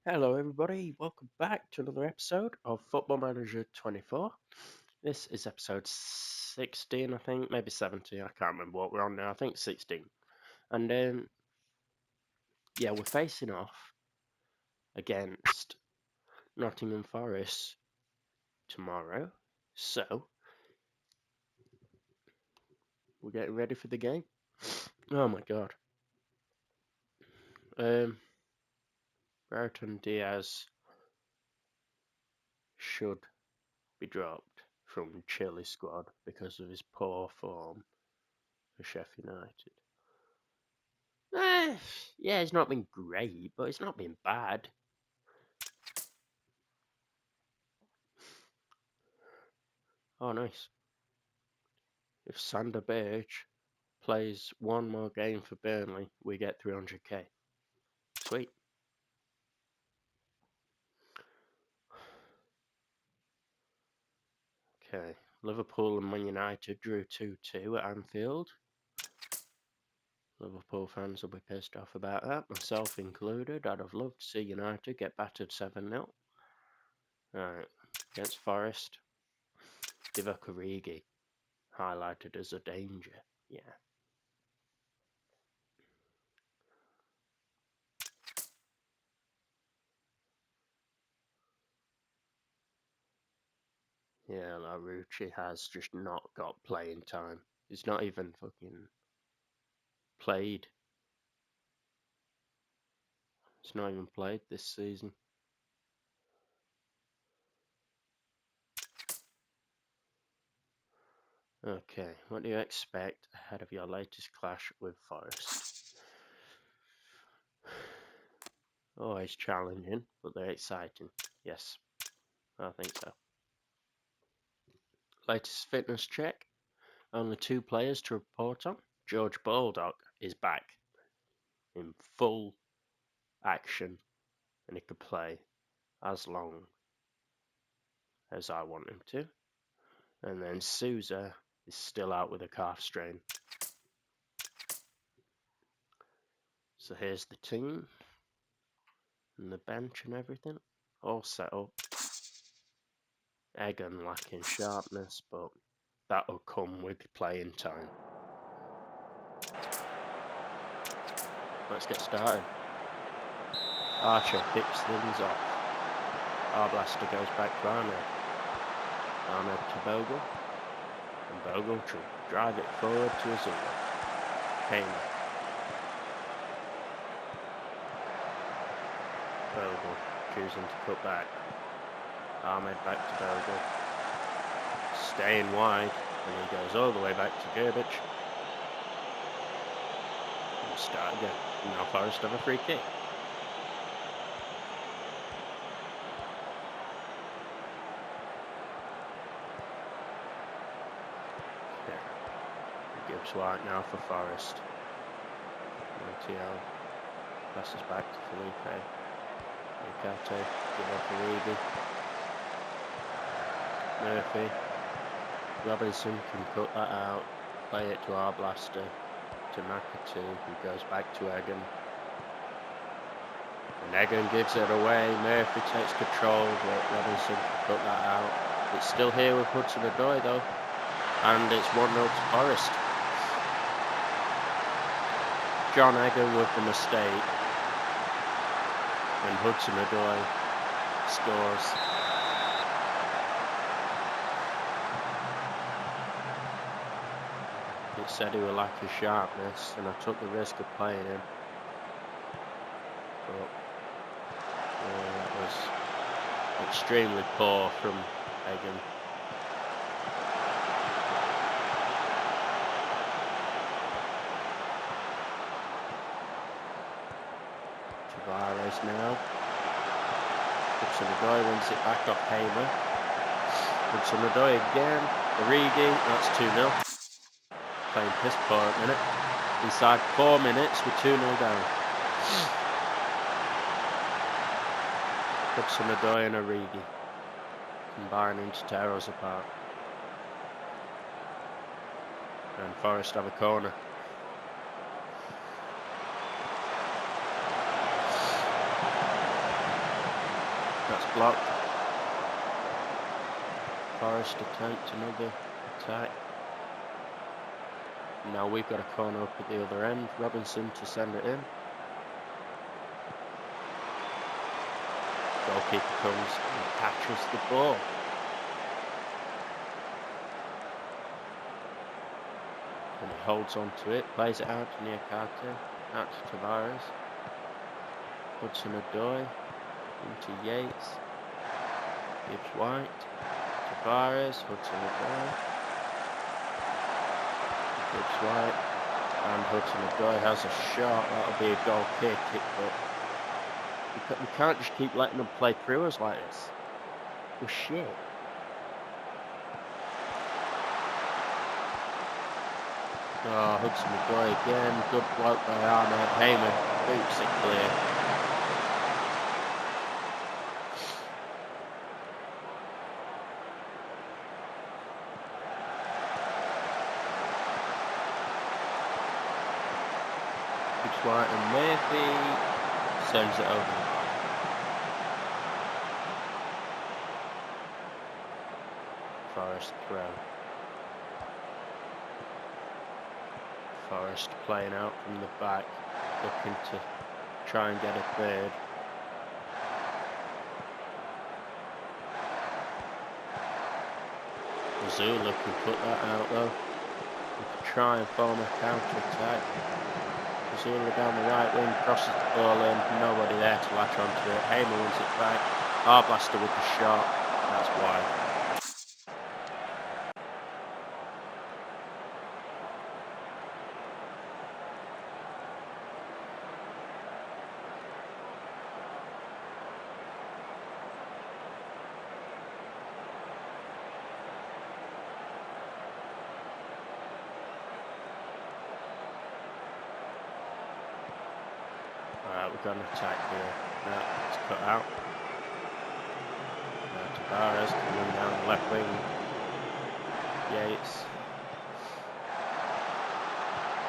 Hello, everybody. Welcome back to another episode of Football Manager 24. This is episode 16, I think, maybe 17. I can't remember what we're on now. I think 16. And yeah, we're facing off against Nottingham Forest tomorrow. So we're getting ready for the game. Oh my god. Brereton Diaz should be dropped from Chile squad because of his poor form for Sheffield United. Yeah, it's not been great, but it's not been bad. Oh, nice. If Sander Berge plays one more game for Burnley, we get 300k. Sweet. Okay. Liverpool and Man United drew 2-2 at Anfield. Liverpool fans will be pissed off about that, myself included. I'd have loved to see United get battered 7-0. Right. Against Forest, Divock Origi highlighted as a danger. Yeah. Yeah, Larouci has just not got playing time. He's not even fucking played. He's not even played this season. Okay, what do you expect ahead of your latest clash with Forest? Always challenging, but they're exciting. Yes, I think so. Latest fitness check. Only 2 players to report on. George Baldock is back in full action and he could play as long as I want him to. And then Souza is still out with a calf strain. So here's the team and the bench and everything. All set up. Egan lacking sharpness, but that'll come with playing time. Let's get started. Archer kicks things off. Our blaster goes back to Ahmed. Ahmed to Bogle. And Bogle to drive it forward to Azula. Hamer. Bogle choosing to cut back. Ahmed back to Bogle. Staying wide. And he goes all the way back to Gerbic. We'll start again. Now Forest have a free kick. Gibbs White now for Forest. Montiel passes back to Felipe. Mikate, Divock Origi. Murphy. Robinson can cut that out. Play it to our blaster. To Makatu, who goes back to Egan. And Egan gives it away. Murphy takes control, but Robinson can cut that out. It's still here with Hudson-Odoi though. And it's 1-0 to Forest. John Egan with the mistake. And Hudson-Odoi scores. It said he was lacking sharpness, and I took the risk of playing him. But that was extremely poor from Egan. Tavares now. Hudson-Odoi wins it back off Hamer. Hudson-Odoi again. Origi, that's 2-0. Playing piss poor at minute. Inside 4 minutes, we're 2-0 down. Hudson-Odoi and Origi combining to tear us apart. And Forest have a corner. That's blocked. Forest attempt another attack. Now we've got a corner up at the other end. Robinson to send it in. Goalkeeper comes and catches the ball. And he holds on to it, plays it out to Niakate, out to Tavares. Hudson-Odoi into Yates. Gibbs White. Tavares, Hudson-Odoi. Gibbs White. And Hudson-Odoi has a shot. That'll be a goal kick, but we can't just keep letting them play through us like this. We're shit. Oh, Hudson-Odoi again. Good bloke by Ahmed. Hamer boots it clear. Gibbs White and Murphy sends it over the line. Forest throw. Forest playing out from the back, looking to try and get a third. Azula can put that out though. We can try and form a counter-attack. Azula down the right wing, crosses the ball in, nobody there to latch onto it. Hamer wins it back. Arblaster with the shot, that's wide. We've got an attack here. It's cut out. Tavares coming down the left wing. Yates.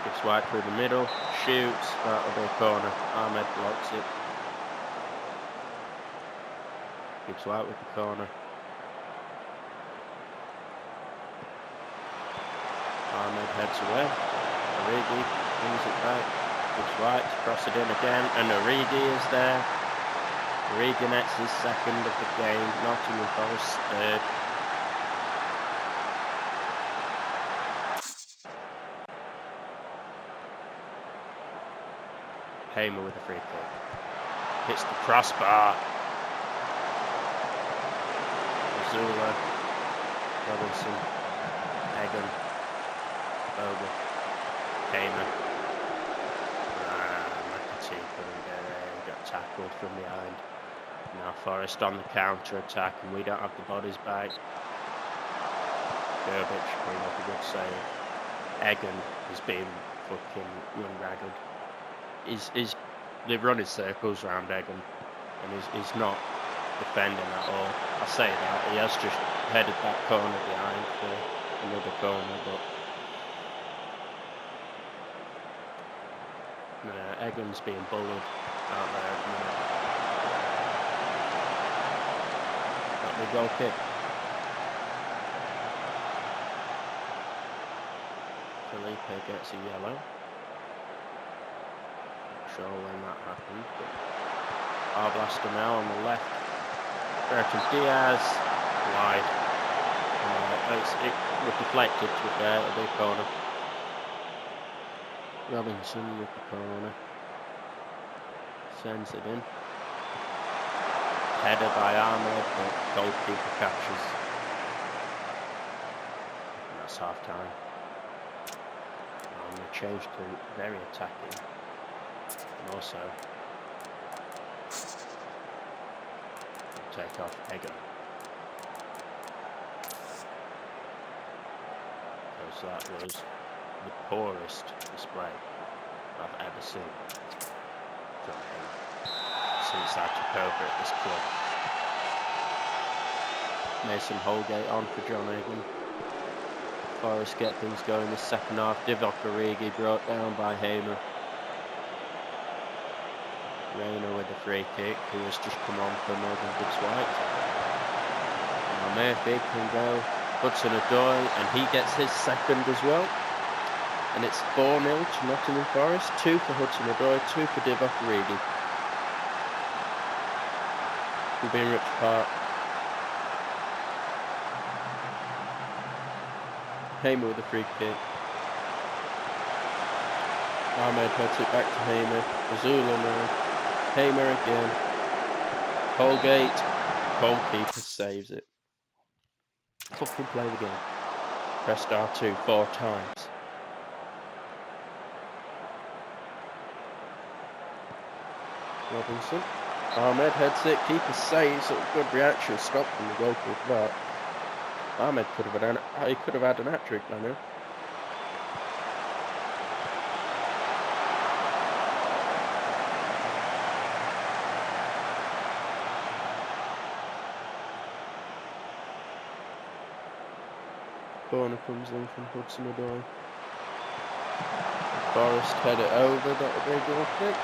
Gives White through the middle. Shoots. That'll be a corner. Ahmed blocks it. Gives White with the corner. Ahmed heads away. Origi brings it back. Gibbs White to cross it in again, and Origi is there. Origi nets his second of the game, Nottingham Forest third. Hamer with a free kick. Hits the crossbar. Azula, Robinson, Egan, Bogle, Hamer. Couldn't get there, he got tackled from behind. Now Forest on the counter attack, and we don't have the bodies back. Gerbic bring up a good save. Egan is being fucking run ragged. They've run in circles around Egan, and he's not defending at all. I say that, he has just headed that corner behind for another corner, but Egan's being bullied out there at the minute. That'll be a goal kick. Felipe gets a yellow. Not sure when that happened, but Arblaster now on the left. Bertrand Diaz, wide. It was deflected to be fair, it'll be a corner. Robinson with the corner. Sends it in. Header by Ahmed, but goalkeeper catches. And that's half time. I'm going to change to very attacking. And also take off Egan. Because that was the poorest display I've ever seen from him since I took over at this club. Mason Holgate on for John Egan. Forest get things going the second half. Divock Origi brought down by Hamer. Reina with the free kick, who has just come on for Morgan Gibbs-White. Now Murphy can go. Hudson-Odoi, and he gets his second as well. And it's 4-0 to Nottingham Forest. 2 for Hudson-Odoi, 2 for Divock Origi. We'll be in Rich Park. Hamer with the free kick. Ahmed heads it back to Hamer. Azula now. Hamer again. Colgate. Goalkeeper saves it. Fucking play the game. Pressed R2 4 times. Robinson. Ahmed heads it. Keeper saves. Good reaction. Stop from the goalkeeper. But Ahmed could have had an hat-trick by now. Corner comes in from Hudson-Odoi. Forest head it over. That'll be a goal kick.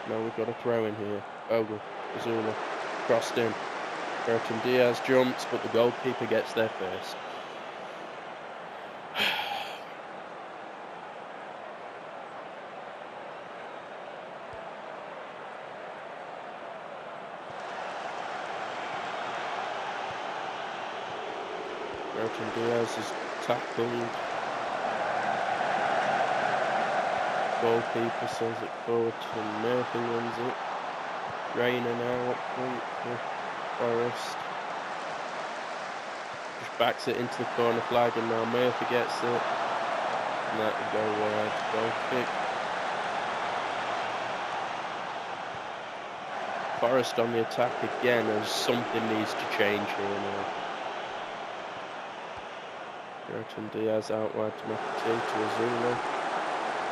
No, we've got a throw in here. Ogle, Azula, crossed in. Bertrand Diaz jumps, but the goalkeeper gets there first. Bertrand Diaz is tackled. Goalkeeper sends it forward to Murphy, wins it. Reina now up front for Forest. Just backs it into the corner flag, and now Murphy gets it. And that will go wide. Goal kick. Forest on the attack again, as something needs to change here now. Bertrand Diaz out wide to McAtee to Azula.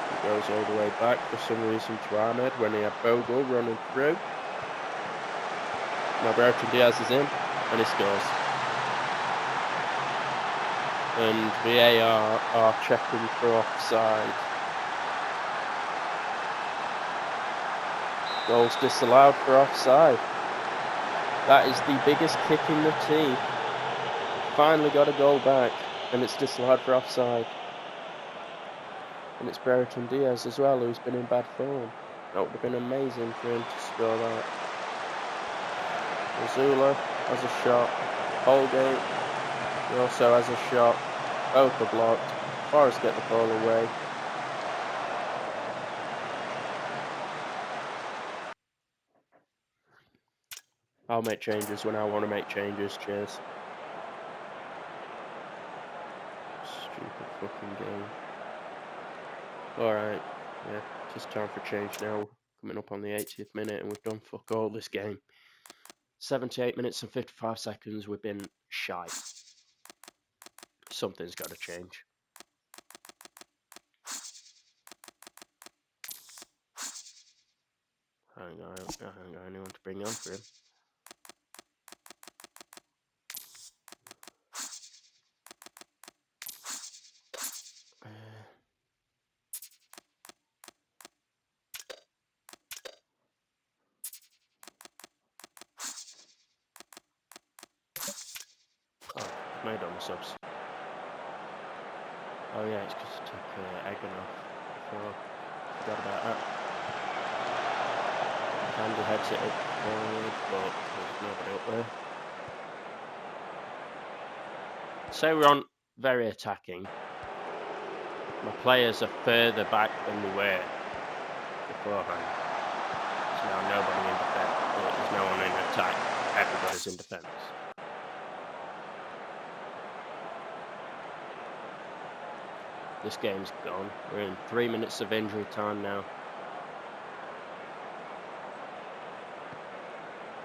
He goes all the way back for some reason to Ahmed when he had Bogle running through. Now Bertrand Diaz is in, and he scores. And VAR are checking for offside. Goals disallowed for offside. That is the biggest kick in the teeth. Finally got a goal back, and it's disallowed for offside. And it's Bertrand Diaz as well, who's been in bad form. That would have been amazing for him to score that. Azula has a shot. Holgate also has a shot. Both are blocked. Forest get the ball away. I'll make changes when I want to make changes. Cheers. Stupid fucking game. Alright, yeah, just time for change now. Coming up on the 80th minute, and we've done fuck all this game. 78 minutes and 55 seconds, we've been shite. Something's got to change. I ain't got anyone to bring on for him. I've made all my subs. Oh yeah, it's because I took Egan off before. Forgot about that. Candy heads it up forward, but there's nobody up there. So we're on very attacking. My players are further back than they were beforehand. There's now nobody in defence. There's no one in attack. Everybody's in defence. This game's gone. We're in 3 minutes of injury time now.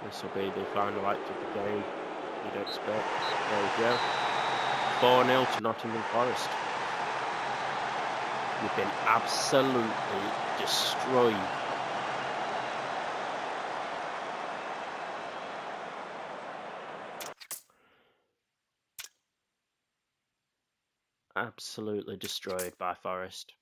This will be the final act of the game, you'd expect. There we go. 4-0 to Nottingham Forest. We've been absolutely destroyed. Absolutely destroyed by Forest.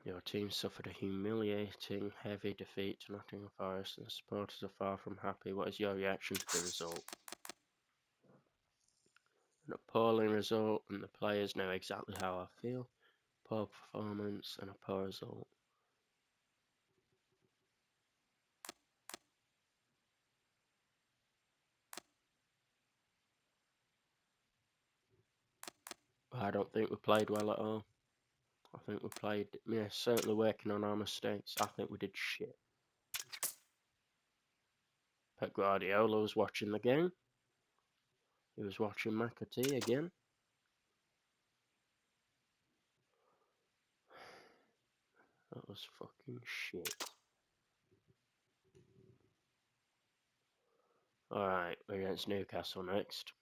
Your team suffered a humiliating, heavy defeat to Nottingham Forest and the supporters are far from happy. What is your reaction to the result? An appalling result, and the players know exactly how I feel. Poor performance and a poor result. I don't think we played well at all. I think we played, certainly working on our mistakes. I think we did shit. Pep Guardiola was watching the game. He was watching McAtee again. That was fucking shit. Alright, we're against Newcastle next.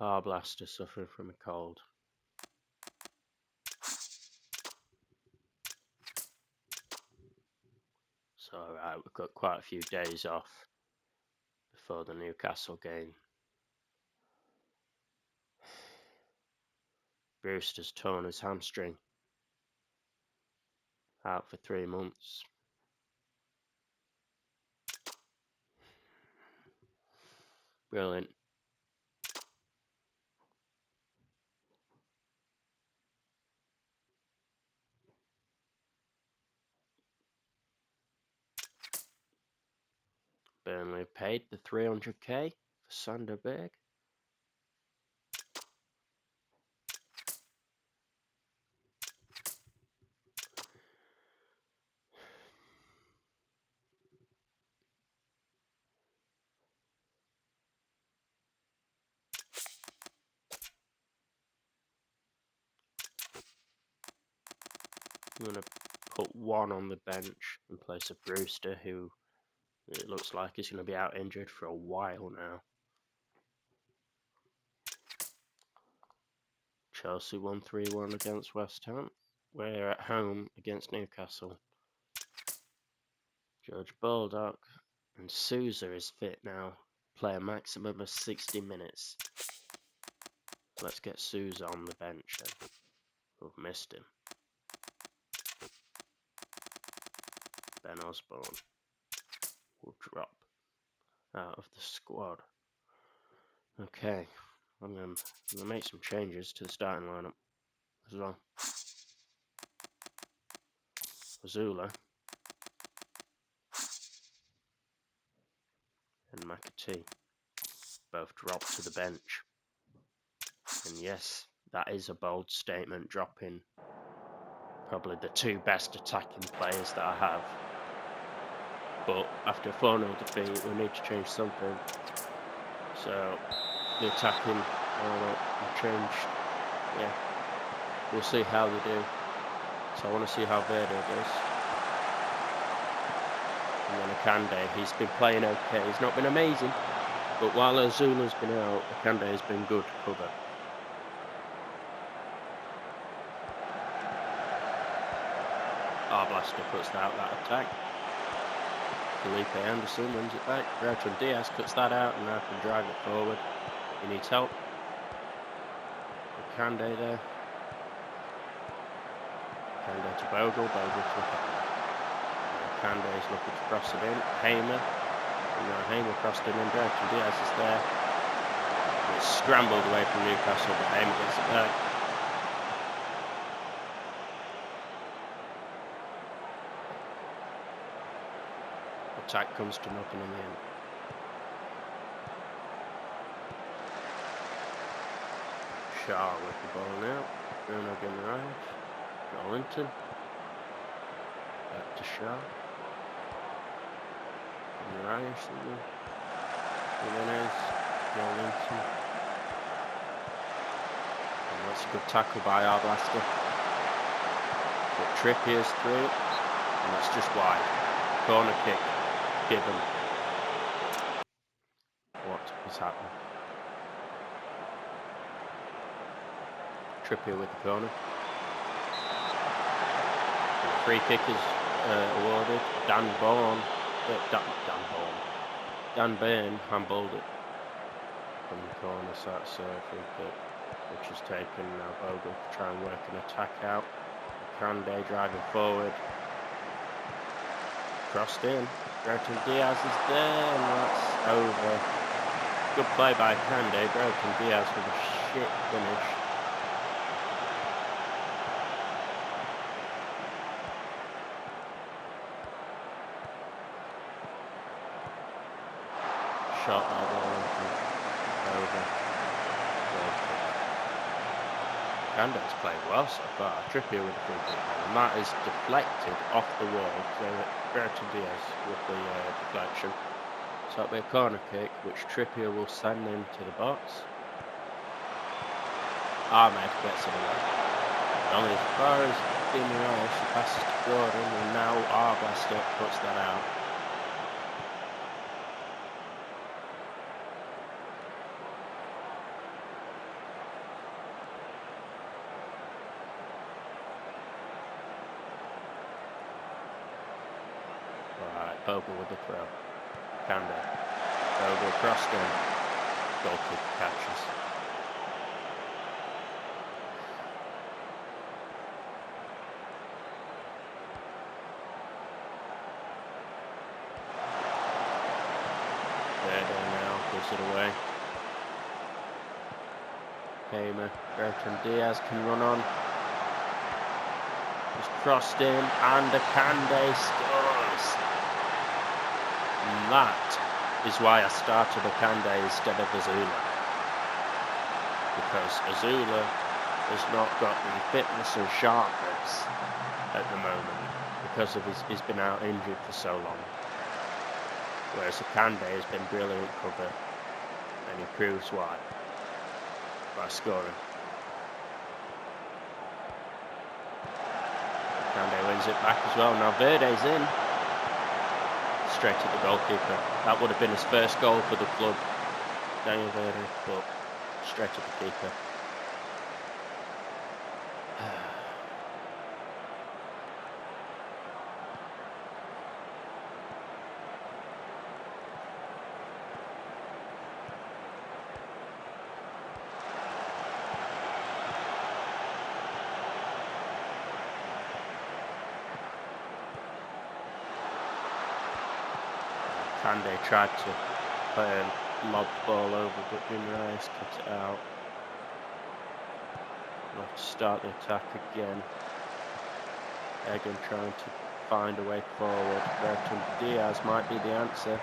Our blaster suffering from a cold. So alright, we've got quite a few days off before the Newcastle game. Brewster's torn his hamstring. Out for 3 months. Brilliant. Burnley paid the 300k for Sanderberg. I'm going to put one on the bench in place of Brewster, who it looks like he's going to be out injured for a while now. Chelsea won 3-1 against West Ham. We're at home against Newcastle. George Baldock and Sousa is fit now. Play a maximum of 60 minutes. Let's get Sousa on the bench then. We've missed him. Ben Osborne will drop out of the squad. Okay, I'm going to make some changes to the starting lineup as well. Azula and McAtee both drop to the bench. And yes, that is a bold statement, dropping probably the two best attacking players that I have. But after a 4-0 defeat, we need to change something. So the attacking lineup changed. Yeah, we'll see how they do. So I want to see how Verde does. And then Akande, he's been playing okay. He's not been amazing, but while Azula's been out, Akande has been good cover. Our blaster puts out that attack. Felipe Anderson wins it back. Bertrand Diaz cuts that out and now can drive it forward. He needs help. Akande there. Akande to Bogle, Bogle to Akande. Akande is looking to cross it in. Hamer. And now Hamer crossed it in. Bertrand Diaz is there. And it's scrambled away from Newcastle, but Hamer gets it back. Attack comes to nothing in the end. Shaw with the ball now. Bruno Guimaraes. Joelinton. Back to Shaw. Guimaraes. Jimenez. Joelinton. And that's a good tackle by our blaster. But Trippier's through. And it's just wide. Corner kick. Given. is happening. Trippier with the corner. And the free kick is awarded. Dan Burn handballed it from the corner, so that's a free kick, which is taken now. Bogle to try and work an attack out. Kande driving forward. Crossed in. Brereton Diaz is there, and that's over. Good play by Kande. Brereton Diaz with a shit finish. Shot by Brereton. Over. Goal kick. Kande's played well so far. Trippier with the free kick, and that is deflected off the wall. So Brereton Diaz with the deflection. So it'll be a corner kick, which Trippier will send into the box. Ahmed gets it away. Only as far as Dimirais, he passes to Gordon, and now Arblaster puts that out. Right, Bogle with the throw. Kande. Bogle crossed in. Goalkeeper catches. Now gives it away. Hamer. Brereton Diaz can run on. He's crossed in, and Kande scores. And that is why I started Kande instead of Azula. Because Azula has not got the fitness and sharpness at the moment because of he's been out injured for so long. Whereas Kande has been brilliant cover, and he proves why by scoring. Kande wins it back as well. Now Verde's in. Straight at the goalkeeper. That would have been his first goal for the club, Daniel Verde, but straight at the keeper. Kande tried to play a lobbed ball over, but Dimirais cut it out. We'll have to start the attack again. Egan trying to find a way forward. Brereton Diaz might be the answer.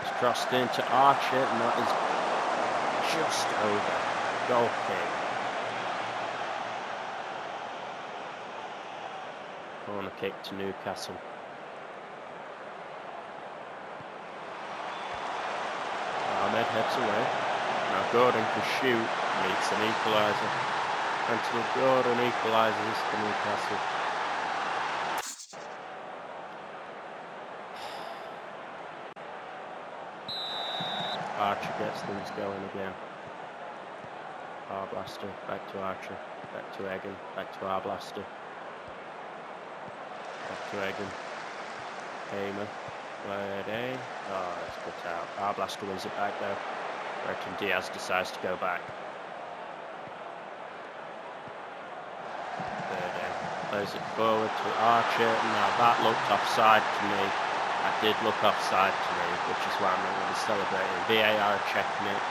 It's crossed into Archer, and that is just over. Goal kick. Corner kick to Newcastle. Ahmed heads away. Now Gordon can shoot, meets an equaliser. Until Gordon equalises for Newcastle. Archer gets things going again. Arblaster, back to Archer, back to Egan, back to Arblaster. Back to Egan. Hamer. Verde. Oh, that's cut out. Arblaster wins it back though. Brereton Diaz decides to go back. Verde plays it forward to Archer. Now that looked offside to me. That did look offside to me, which is why I'm not going to be celebrating. VAR checking it.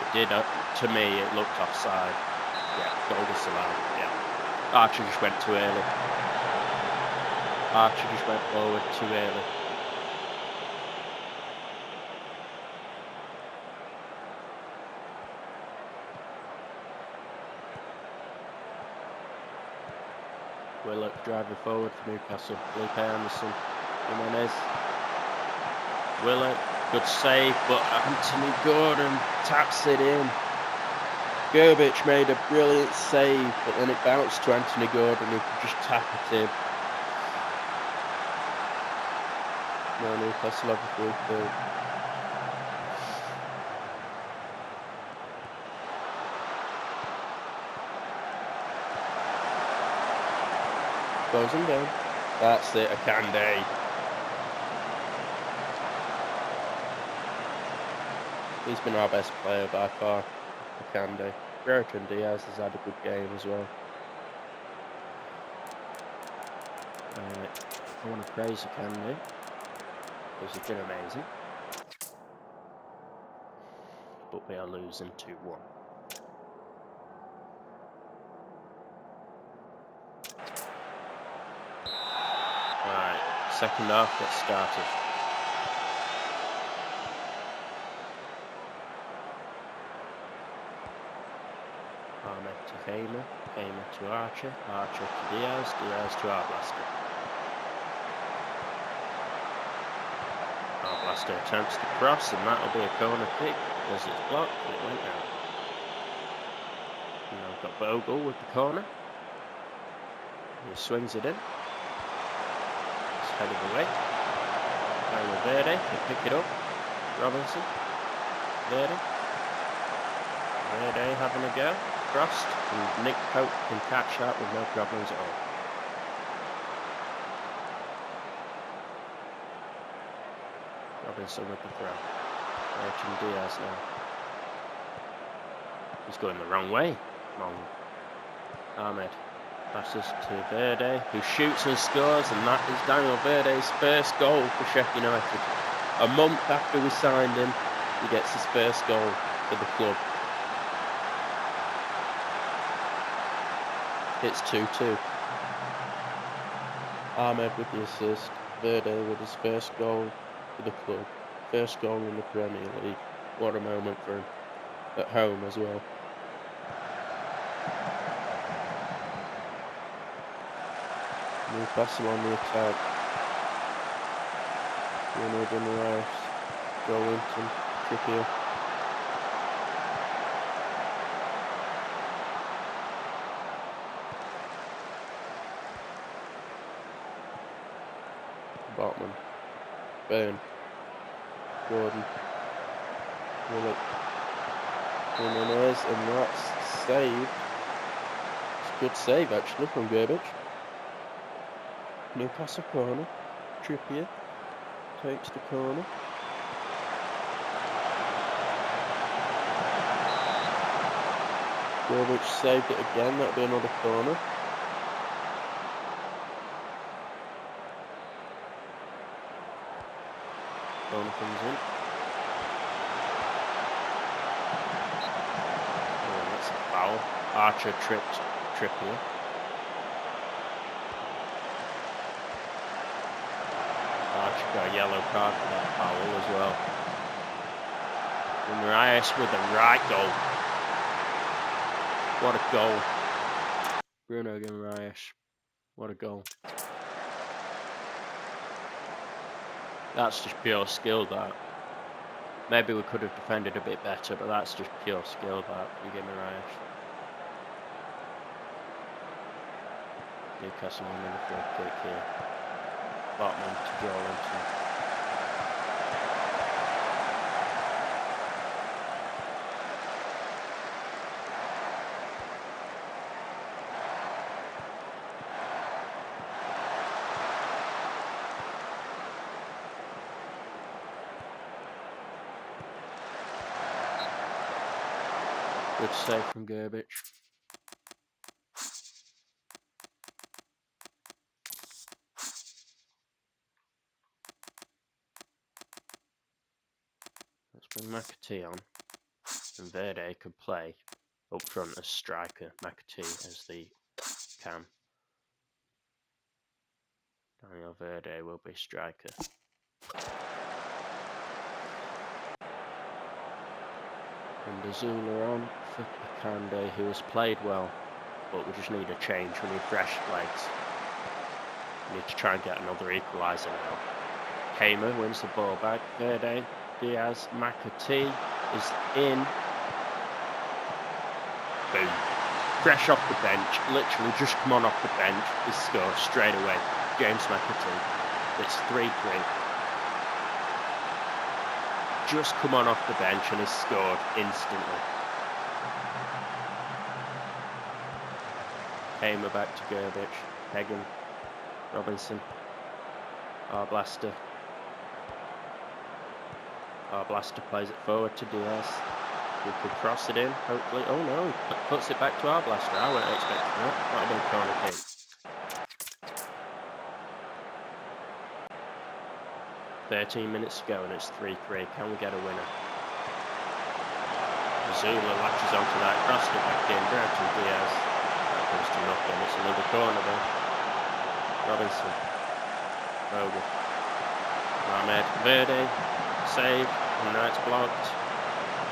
It did, to me, it looked offside. Yeah, goal disallowed. Yeah. Archer just went too early. Archer just went forward too early. Willock driving forward for Newcastle. Felipe Anderson. Jimenez. Willock. Good save, but Anthony Gordon taps it in. Gerbic made a brilliant save, but then it bounced to Anthony Gordon, who could just tap it in. No, Newcastle have a free kick. Closing down. That's it, Akande. He's been our best player by far, Akande. Brereton Diaz has had a good game as well. I want to praise Akande because he's been amazing. But we are losing 2-1. Alright, second half gets started. Ahmed to Hamer, Hamer to Archer, Archer to Diaz, Diaz to Arblaster. Arblaster attempts to cross, and that'll be a corner kick because it's blocked, it went out. Now we've got Bogle with the corner. He swings it in. It's headed away. Daniel Verde can pick it up. Robinson. Verde. Verde having a go. Crossed. And Nick Pope can catch that with no problems at all. Robinson with the throw. Brereton Diaz now. He's going the wrong way. Wrong. Ahmed passes to Verde, who shoots and scores, and that is Daniel Verde's first goal for Sheffield United. A month after we signed him, he gets his first goal for the club. It's 2-2. Ahmed with the assist, Verde with his first goal for the club. First goal in the Premier League. What a moment for him. At home as well. Newcastle on the attack. Leonard and Rice. Jolinton. Trippier. Botman. Byrne. Gordon. Willock. Jimenez, and that's saved. It's a good save actually from Gerbic. Newcastle corner. Trippier takes the corner. Gerbic saved it again. That'll be another corner. Corner comes in. Oh, that's a foul. Archer tripped Trippier. Archer got a yellow card for that foul as well. And Rice with a right goal. What a goal. Bruno Guimaraes. What a goal. That's just pure skill, that. Maybe we could have defended a bit better, but that's just pure skill, that, from Guimaraes. Newcastle on the free kick here. Botman to Jolinton. Good save from Gerbic. Let's bring McAtee on. And Verde could play up front as striker. McAtee as the cam. Daniel Verde will be striker. And Azula on for Akande, who has played well, but we just need a change. We need fresh legs. We need to try and get another equaliser now. Hamer wins the ball back. Verde, Diaz, McAtee is in. Boom. Fresh off the bench, literally just come on off the bench, he scores straight away. James McAtee. It's 3-3. Just come on off the bench and he scored instantly. Hamer back to Gerbic. Hagen Robinson. Blaster. Blaster plays it forward to Diaz. He could cross it in, hopefully. Oh no, he puts it back to our Blaster. I weren't expecting that. That'll be a corner kick. .13 minutes to go and it's 3-3. Can we get a winner? Zula latches onto that, crossed it back in, Brereton Diaz. That comes to nothing. It's another corner though. Robinson. Vogel. Ahmed. Verde. Save. And now it's blocked.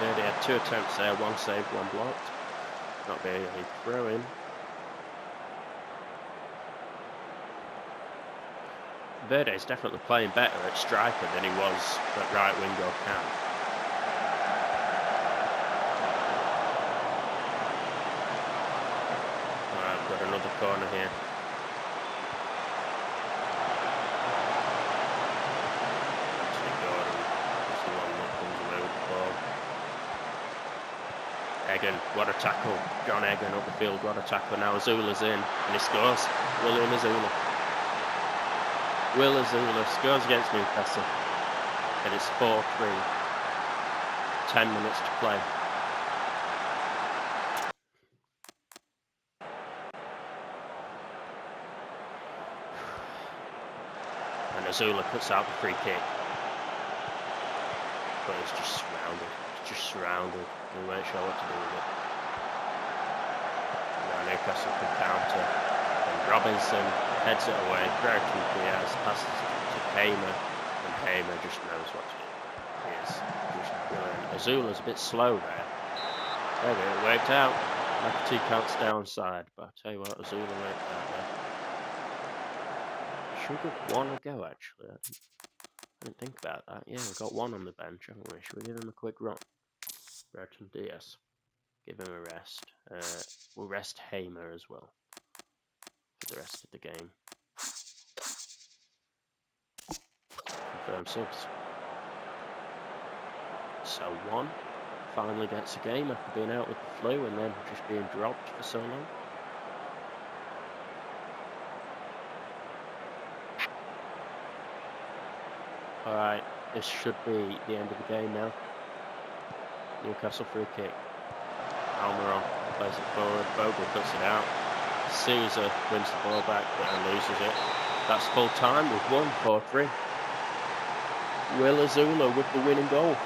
Verde had 2 attempts there, 1 saved, 1 blocked. Not being a throw in. Verde is definitely playing better at striker than he was at right wing or cam. Alright, we've got another corner here. Actually, Gordon is the one that comes away with the ball. Egan, what a tackle. John Egan up the field, what a tackle. Now Azula's in and he scores. William Azula. Will Azula scores against Newcastle. And it's 4-3. 10 minutes to play. And Azula puts out the free kick. But it's just surrounded. It's just surrounded. We weren't sure what to do with it. Now Newcastle can counter. And Robinson heads it away. Brereton Diaz passes to Hamer. And Hamer just knows what to do. He is just brilliant. Azula's a bit slow there. There we go, it worked out. McAtee can't stay onside, but I'll tell you what, Azula worked out there. Should we give 1 a go actually? I didn't think about that. Yeah, we've got 1 on the bench, haven't we? Should we give him a quick run? Brereton Diaz. Give him a rest. We'll rest Hamer as well for the rest of the game. Confirm subs. So 1 finally gets a game after being out with the flu and then just being dropped for so long. Alright, this should be the end of the game now. Newcastle free kick. Almiron plays it forward, Vogel puts it out. Sousa wins the ball back but then loses it. That's full time, we've won 4-3. Will Azula with the winning goal.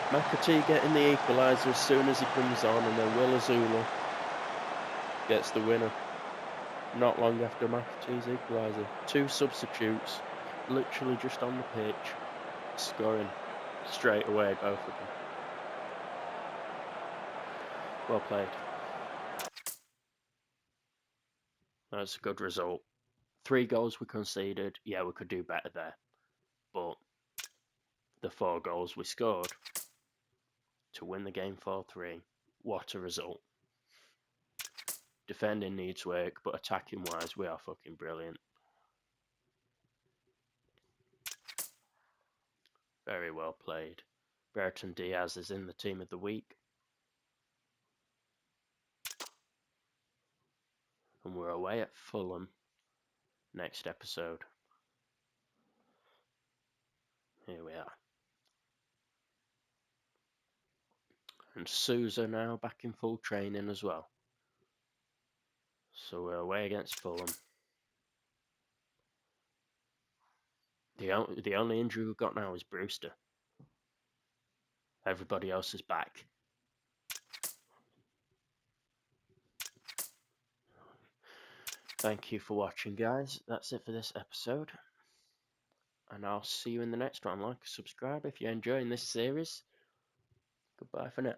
McAtee getting the equaliser as soon as he comes on, and then Will Azula gets the winner not long after McAtee's equaliser. 2 substitutes, literally just on the pitch, scoring straight away, both of them. Well played. That's a good result. 3 goals we conceded. Yeah, we could do better there. But the 4 goals we scored to win the game 4-3. What a result. Defending needs work, but attacking wise, we are fucking brilliant. Very well played. Brereton Diaz is in the team of the week. And we're away at Fulham next episode. Here we are. And Sousa now back in full training as well. So we're away against Fulham. The only injury we've got now is Brewster. Everybody else is back. Thank you for watching, guys. That's it for this episode. And I'll see you in the next one. Like, subscribe if you're enjoying this series. Goodbye for now.